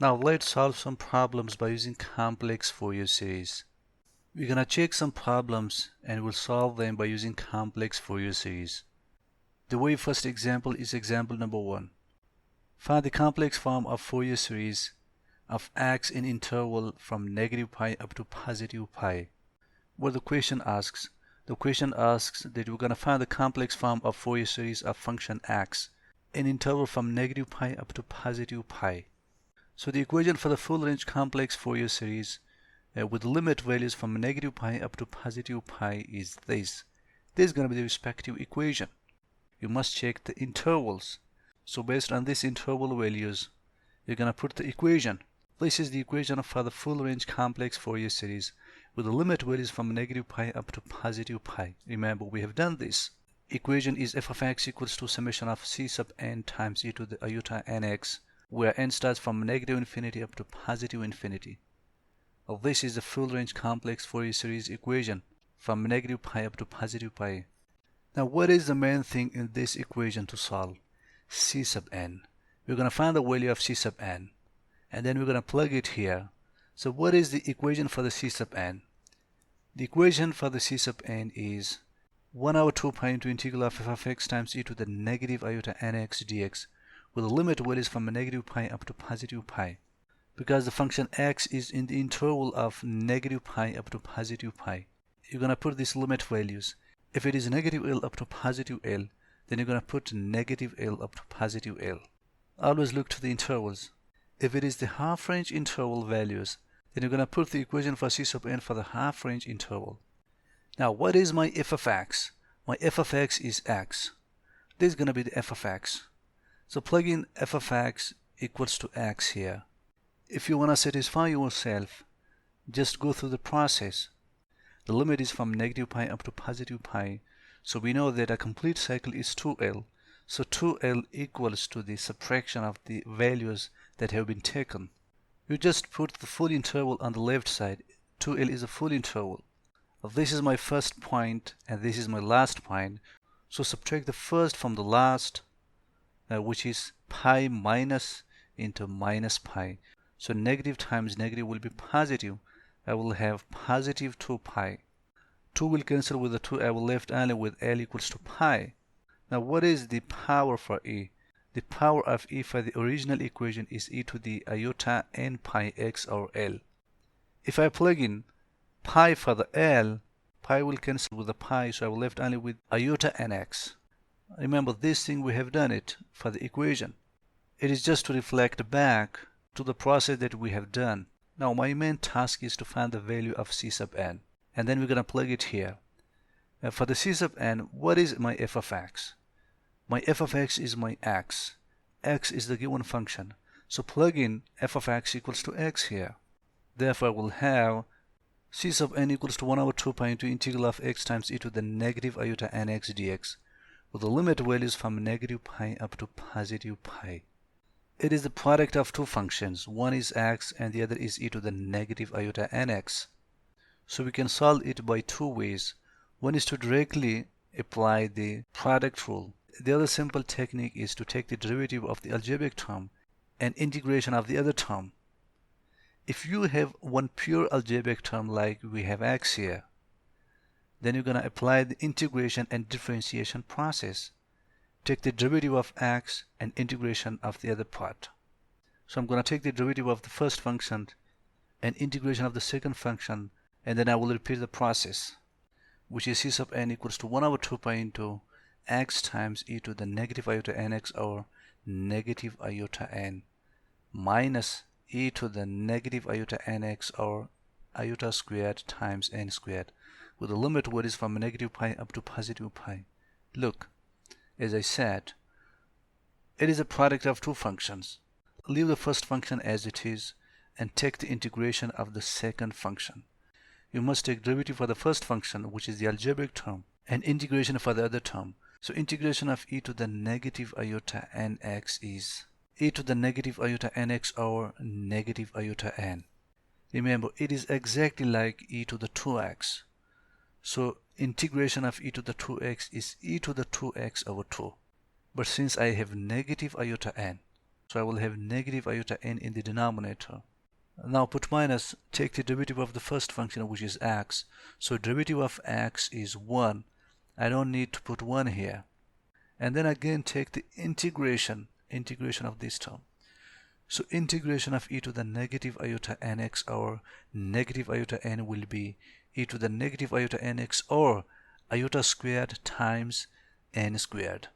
Now let's solve some problems by using complex Fourier series. We're gonna check some problems and we'll solve them by using complex Fourier series. The very first example is example number 1. Find the complex form of Fourier series of x in interval from negative pi up to positive pi. What the question asks? The question asks that we're gonna find the complex form of Fourier series of function x in interval from negative pi up to positive pi. So the equation for the full range complex Fourier series with limit values from negative pi up to positive pi is this. This is going to be the respective equation. You must check the intervals. So based on this interval values, you're going to put the equation. This is the equation for the full range complex Fourier series with the limit values from negative pi up to positive pi. Remember, we have done this. Equation is f of x equals to summation of c sub n times e to the iota nx, where n starts from negative infinity up to positive infinity. This is the full range complex Fourier series equation from negative pi up to positive pi. Now what is the main thing in this equation to solve? C sub n. We're going to find the value of c sub n and then we're going to plug it here. So what is the equation for the c sub n? The equation for the c sub n is 1 over 2 pi into integral of f of x times e to the negative iota nx dx with the limit values from negative pi up to positive pi. Because the function x is in the interval of negative pi up to positive pi, you're going to put these limit values. If it is negative L up to positive L, then you're going to put negative L up to positive L. Always look to the intervals. If it is the half range interval values, then you're going to put the equation for c sub n for the half range interval. Now what is my f of x? My f of x is x. This is going to be the f of x. So plug in f of x equals to x here. If you want to satisfy yourself, just go through the process. The limit is from negative pi up to positive pi. So we know that a complete cycle is 2L. So 2L equals to the subtraction of the values that have been taken. You just put the full interval on the left side. 2L is a full interval. This is my first point and this is my last point. So subtract the first from the last, which is pi minus into minus pi. So negative times negative will be positive. I will have positive 2 pi. 2 will cancel with the 2. I will left only with L equals to pi. Now what is the power for E? The power of E for the original equation is e to the iota n pi x over L. If I plug in pi for the L, pi will cancel with the pi, so I will left only with iota nx. Remember this thing, we have done it for the equation. It is just to reflect back to the process that we have done. Now my main task is to find the value of c sub n, and then we're going to plug it here. For the c sub n, what is my f of x? My f of x is my x. X is the given function. So plug in f of x equals to x here. Therefore I will have c sub n equals to 1 over 2 pi into integral of x times e to the negative iota nx dx with the limit values from negative pi up to positive pi. It is the product of two functions. One is x and the other is e to the negative iota nx. So we can solve it by two ways. One is to directly apply the product rule. The other simple technique is to take the derivative of the algebraic term and integration of the other term. If you have one pure algebraic term like we have x here, then you're going to apply the integration and differentiation process. Take the derivative of x and integration of the other part. So I'm going to take the derivative of the first function and integration of the second function, and then I will repeat the process, which is c sub n equals to 1 over 2 pi into x times e to the negative iota nx over negative iota n minus e to the negative iota nx or iota squared times n squared with the limit what is from negative pi up to positive pi. Look, as I said, it is a product of two functions. Leave the first function as it is and take the integration of the second function. You must take derivative for the first function, which is the algebraic term, and integration for the other term. So integration of e to the negative iota nx is e to the negative iota nx over negative iota n. Remember, it is exactly like e to the 2x. So integration of e to the 2x is e to the 2x over 2. But since I have negative iota n, So I will have negative iota n in the denominator. Now put minus, take the derivative of the first function, which is x. So derivative of x is 1. I don't need to put 1 here. And then again take the integration of this term. So integration of e to the negative iota nx or negative iota n will be e to the negative iota nx or iota squared times n squared.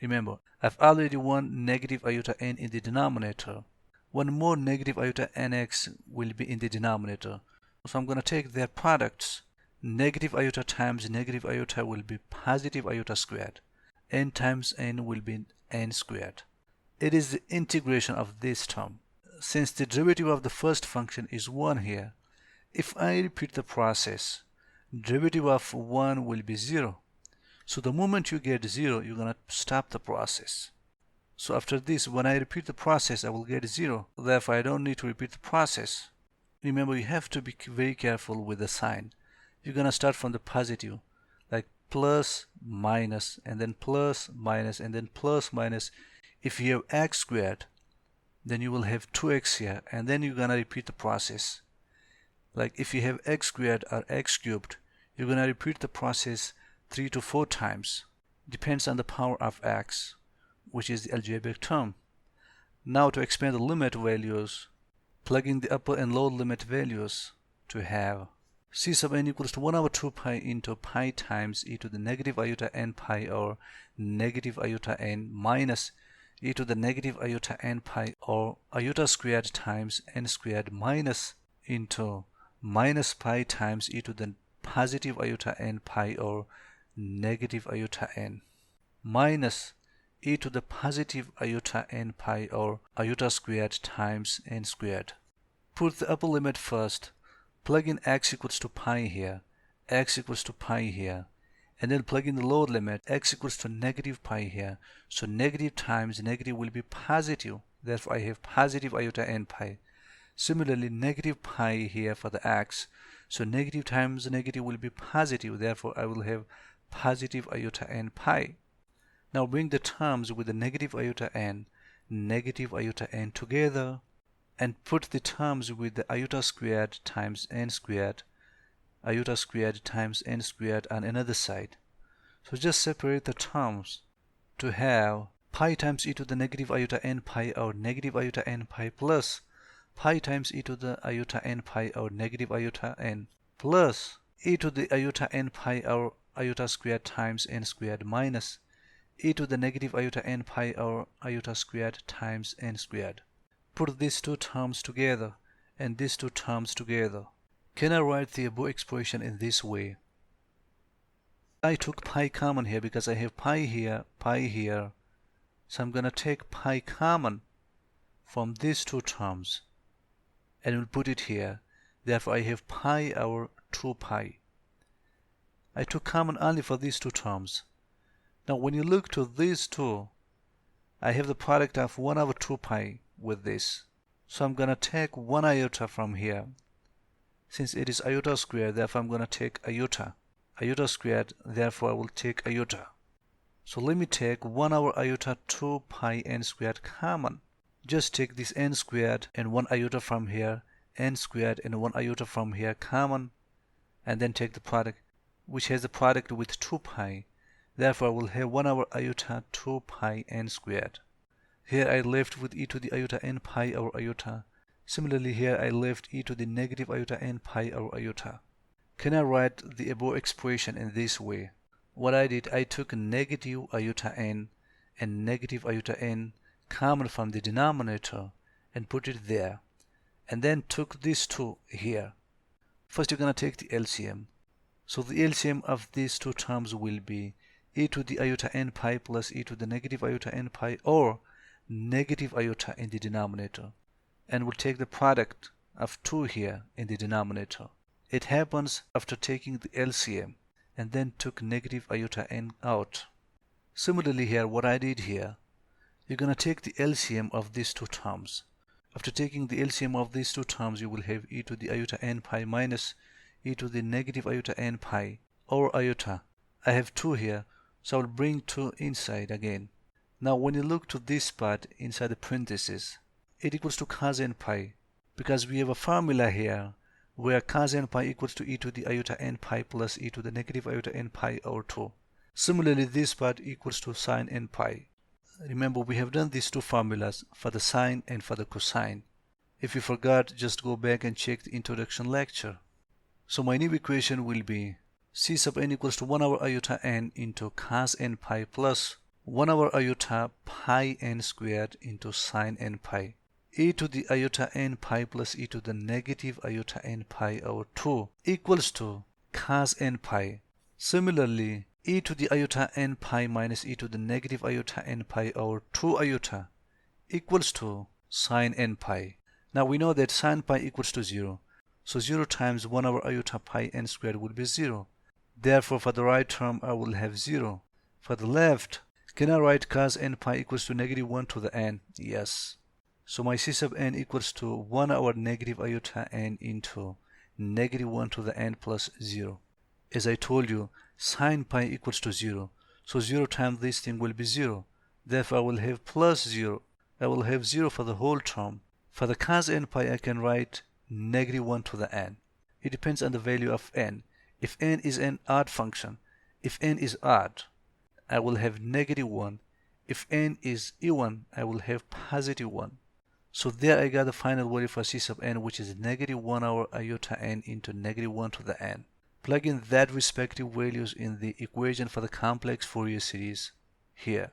Remember, I've already one negative iota n in the denominator. One more negative iota nx will be in the denominator. So I'm going to take their products. Negative iota times negative iota will be positive iota squared. N times n will be n squared. It is the integration of this term. Since the derivative of the first function is 1 here, if I repeat the process, derivative of 1 will be 0. So the moment you get 0, you're going to stop the process. So after this, when I repeat the process, I will get 0. Therefore, I don't need to repeat the process. Remember, you have to be very careful with the sign. You're going to start from the positive, like plus, minus, and then plus, minus, and then plus, minus. If you have x squared, then you will have 2x here, and then you're going to repeat the process. Like if you have x squared or x cubed, you're going to repeat the process 3 to 4 times. Depends on the power of x, which is the algebraic term. Now to expand the limit values, plug in the upper and lower limit values to have c sub n equals to 1 over 2 pi into pi times e to the negative iota n pi or negative iota n minus e to the negative iota n pi or iota squared times n squared minus into minus pi times e to the positive iota n pi or negative iota n minus e to the positive iota n pi or iota squared times n squared. Put the upper limit first. Plug in x equals to pi here, x equals to pi here, and then plug in the lower limit, x equals to negative pi here. So negative times negative will be positive. Therefore, I have positive iota n pi. Similarly, negative pi here for the x. So negative times negative will be positive. Therefore, I will have positive iota n pi. Now bring the terms with the negative iota n together, and put the terms with the iota squared times n squared, iota squared times n squared on another side. So just separate the terms to have pi times e to the negative iota n pi or negative iota n pi plus pi times e to the iota n pi or negative iota n plus e to the iota n pi or iota squared times n squared minus e to the negative iota n pi or iota squared times n squared. Put these two terms together and these two terms together. Can I write the above expression in this way? I took pi common here because I have pi here. So I'm going to take pi common from these two terms and we'll put it here. Therefore, I have pi over 2 pi. I took common only for these two terms. Now when you look to these two, I have the product of 1 over 2 pi with this. So I'm going to take 1 iota from here. Since it is iota squared, therefore I'm going to take iota. Iota squared, therefore I will take iota. So let me take 1 over iota 2 pi n squared common. Just take this n squared and 1 iota from here, n squared and 1 iota from here common, and then take the product, which has the product with 2 pi. Therefore I will have 1 over iota 2 pi n squared. Here I left with e to the iota n pi over iota. Similarly here I left e to the negative iota n pi over iota. Can I write the above expression in this way? What I did, I took negative iota n and negative iota n common from the denominator and put it there, and then took these two here. First you're going to take the LCM. So the LCM of these two terms will be e to the iota n pi plus e to the negative iota n pi or negative iota in the denominator, and we'll take the product of 2 here in the denominator. It happens after taking the LCM and then took negative iota n out. Similarly here, what I did here, you're going to take the LCM of these two terms. After taking the LCM of these two terms, you will have e to the iota n pi minus e to the negative iota n pi over iota. I have 2 here, so I'll bring 2 inside again. Now when you look to this part inside the parentheses, it equals to cos n pi, because we have a formula here where cos n pi equals to e to the iota n pi plus e to the negative iota n pi over 2. Similarly, this part equals to sine n pi. Remember, we have done these two formulas for the sine and for the cosine. If you forgot, just go back and check the introduction lecture. So my new equation will be c sub n equals to 1 over iota n into cos n pi plus 1 over iota pi n squared into sine n pi. E to the iota n pi plus e to the negative iota n pi over 2 equals to cos n pi. Similarly, e to the iota n pi minus e to the negative iota n pi over 2 iota equals to sine n pi. Now we know that sine pi equals to 0. So 0 times 1 over iota pi n squared will be 0. Therefore, for the right term, I will have 0. For the left, can I write cos n pi equals to negative 1 to the n? Yes. So my c sub n equals to 1 over negative iota n into negative 1 to the n plus 0. As I told you, sine pi equals to 0. So 0 times this thing will be 0. Therefore, I will have plus 0. I will have 0 for the whole term. For the cos n pi, I can write negative 1 to the n. It depends on the value of n. If n is an odd function, if n is odd, I will have negative 1. If n is even, I will have positive 1. So there I got the final value for c sub n, which is negative 1 over iota n into negative 1 to the n. Plug in that respective values in the equation for the complex Fourier series here.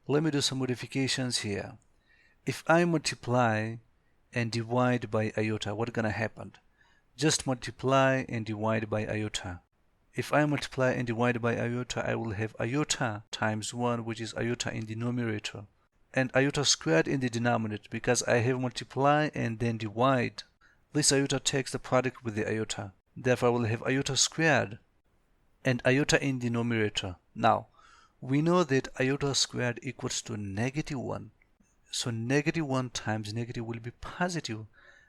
Let me do some modifications here. If I multiply and divide by iota, what's gonna happen? Just multiply and divide by iota. If I multiply and divide by iota, I will have iota times 1, which is iota in the numerator, and iota squared in the denominator, because I have multiply and then divide. This iota takes the product with the iota. Therefore, I will have iota squared and iota in the numerator. Now, we know that iota squared equals to negative 1. So negative 1 times negative will be positive.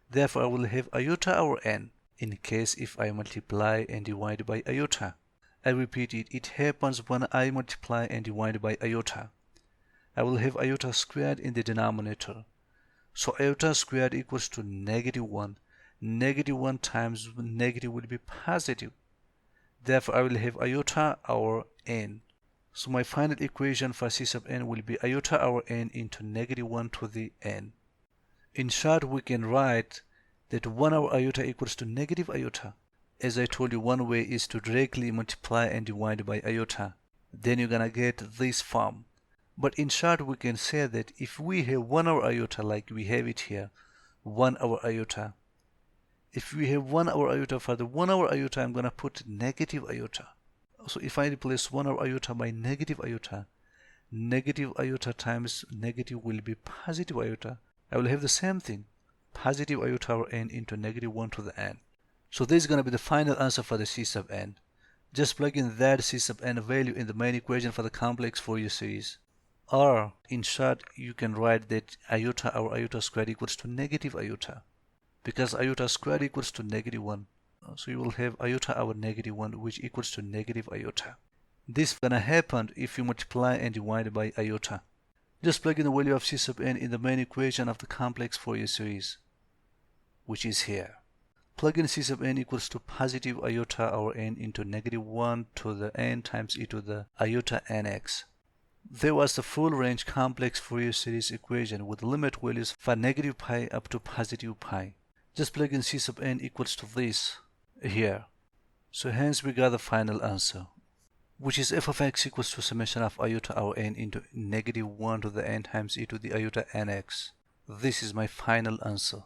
Therefore, I will have iota over n in case if I multiply and divide by iota. I repeat it, it happens when I multiply and divide by iota. I will have iota squared in the denominator. So iota squared equals to negative 1. Negative 1 times negative will be positive. Therefore, I will have iota over n. So my final equation for c sub n will be iota over n into negative 1 to the n. In short, we can write that 1 over iota equals to negative iota. As I told you, one way is to directly multiply and divide by iota. Then you're gonna get this form. But in short, we can say that if we have 1 over iota like we have it here, 1 over iota. If we have 1 over iota, for the 1 over iota, I'm gonna put negative iota. So if I replace 1 over iota by negative iota times negative will be positive iota. I will have the same thing, positive iota over n into negative 1 to the n. So this is going to be the final answer for the c sub n. Just plug in that c sub n value in the main equation for the complex Fourier series. Or, in short, you can write that iota over iota squared equals to negative iota, because iota squared equals to negative 1. So you will have iota over negative 1, which equals to negative iota. This is going to happen if you multiply and divide by iota. Just plug in the value of c sub n in the main equation of the complex Fourier series, which is here. Plug in c sub n equals to positive iota over n into negative 1 to the n times e to the iota nx. There was the full range complex Fourier series equation with limit values for negative pi up to positive pi. Just plug in c sub n equals to this here. So hence we got the final answer, which is f of x equals to summation of iota over n into negative 1 to the n times e to the iota nx. This is my final answer.